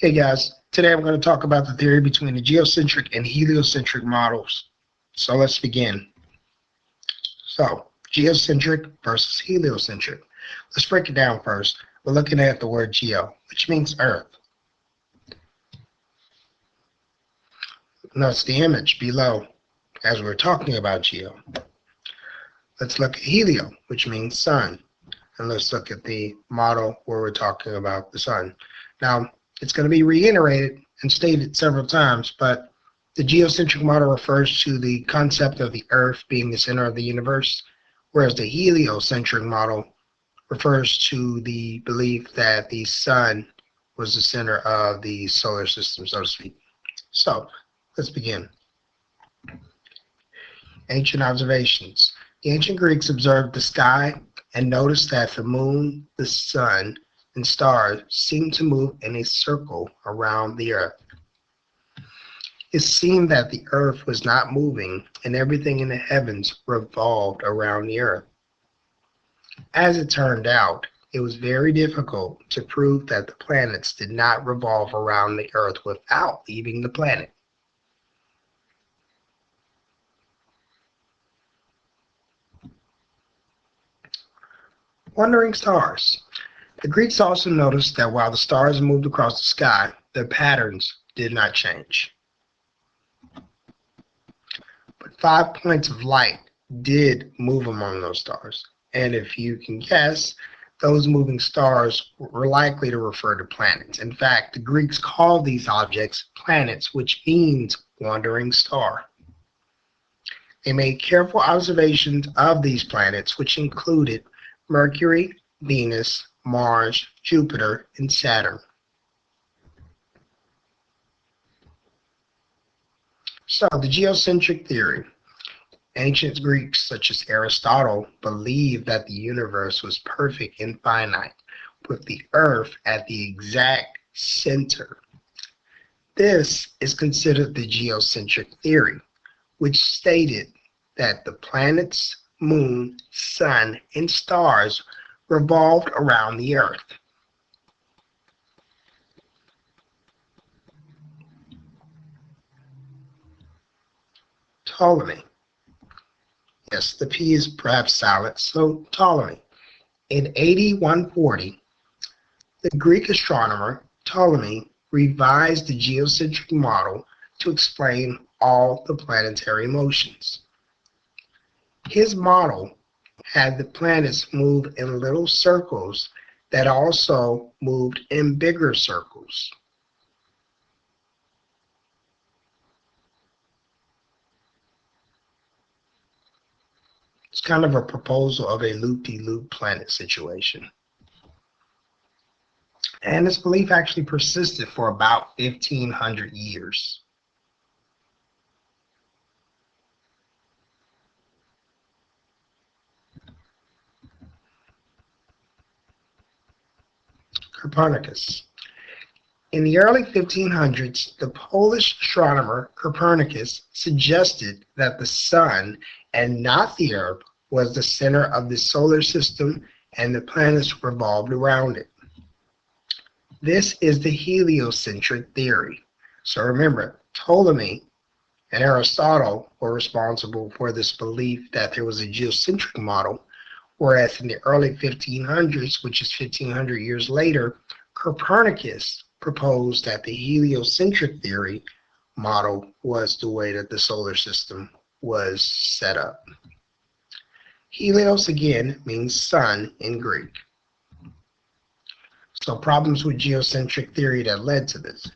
Hey guys, today I'm going to talk about the theory between the geocentric and heliocentric models. So let's begin. So, geocentric versus heliocentric. Let's break it down first. We're looking at the word geo, which means earth. Notice the image below as we're talking about geo. Let's look at helio, which means sun. And let's look at the model where we're talking about the sun. Now, it's going to be reiterated and stated several times, but the geocentric model refers to the concept of the Earth being the center of the universe, whereas the heliocentric model refers to the belief that the sun was the center of the solar system, so to speak. So, let's begin. Ancient observations. The ancient Greeks observed the sky and noticed that the moon, the sun, and stars seemed to move in a circle around the earth. It seemed that the earth was not moving and everything in the heavens revolved around the earth. As it turned out, it was very difficult to prove that the planets did not revolve around the earth without leaving the planet. Wandering stars. The Greeks also noticed that while the stars moved across the sky, their patterns did not change. But 5 points of light did move among those stars. And if you can guess, those moving stars were likely to refer to planets. In fact, the Greeks called these objects planets, which means wandering star. They made careful observations of these planets, which included Mercury, Venus, Mars, Jupiter, and Saturn. So, the geocentric theory. Ancient Greeks, such as Aristotle, believed that the universe was perfect and finite, with the Earth at the exact center. This is considered the geocentric theory, which stated that the planets, moon, sun, and stars revolved around the earth. Ptolemy. Yes, the P is perhaps silent, so Ptolemy. In AD 140, the Greek astronomer Ptolemy revised the geocentric model to explain all the planetary motions. His model had the planets move in little circles that also moved in bigger circles. It's kind of a proposal of a loop-de-loop planet situation. And this belief actually persisted for about 1,500 years. Copernicus. In the early 1500s, the Polish astronomer Copernicus suggested that the sun and not the earth was the center of the solar system and the planets revolved around it. This is the heliocentric theory. So remember, Ptolemy and Aristotle were responsible for this belief that there was a geocentric model, whereas in the early 1500s, which is 1,500 years later, Copernicus proposed that the heliocentric theory model was the way that the solar system was set up. Helios again means sun in Greek. So problems with geocentric theory that led to this.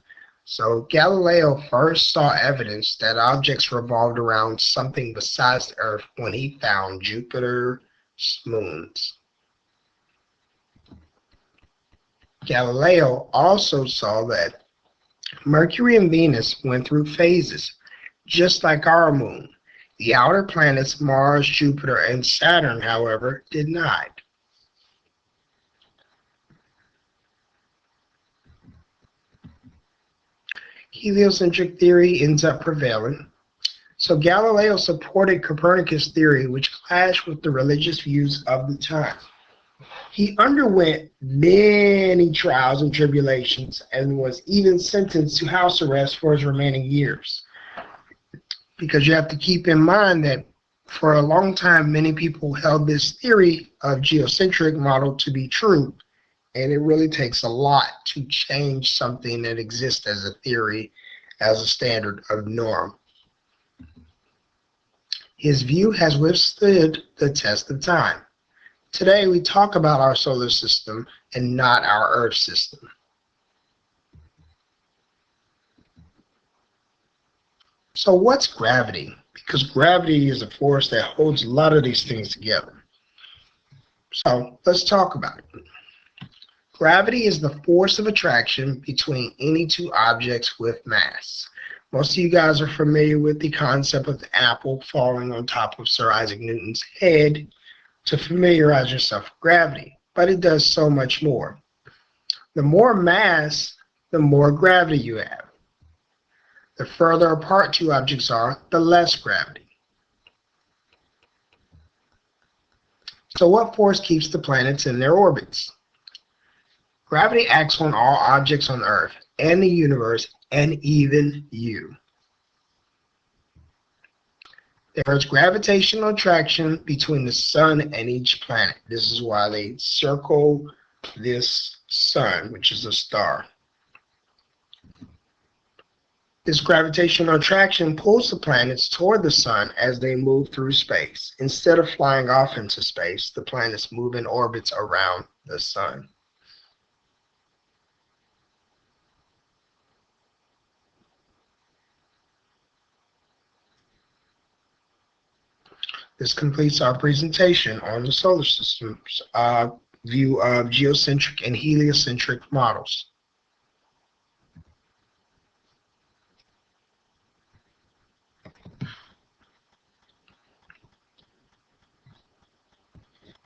So Galileo first saw evidence that objects revolved around something besides the Earth when he found Jupiter's moons. Galileo also saw that Mercury and Venus went through phases, just like our moon. The outer planets, Mars, Jupiter, and Saturn, however, did not. Heliocentric theory ends up prevailing. So Galileo supported Copernicus' theory, which clashed with the religious views of the time. He underwent many trials and tribulations and was even sentenced to house arrest for his remaining years. Because you have to keep in mind that for a long time, many people held this theory of geocentric model to be true, and it really takes a lot to change something that exists as a theory, as a standard of norm. His view has withstood the test of time. Today, we talk about our solar system and not our Earth system. So what's gravity? Because gravity is a force that holds a lot of these things together. So let's talk about it. Gravity is the force of attraction between any two objects with mass. Most of you guys are familiar with the concept of the apple falling on top of Sir Isaac Newton's head to familiarize yourself with gravity, but it does so much more. The more mass, the more gravity you have. The further apart two objects are, the less gravity. So what force keeps the planets in their orbits? Gravity acts on all objects on Earth and the universe and even you. There is gravitational attraction between the sun and each planet. This is why they circle this sun, which is a star. This gravitational attraction pulls the planets toward the sun as they move through space. Instead of flying off into space, the planets move in orbits around the sun. This completes our presentation on the solar system's view of geocentric and heliocentric models.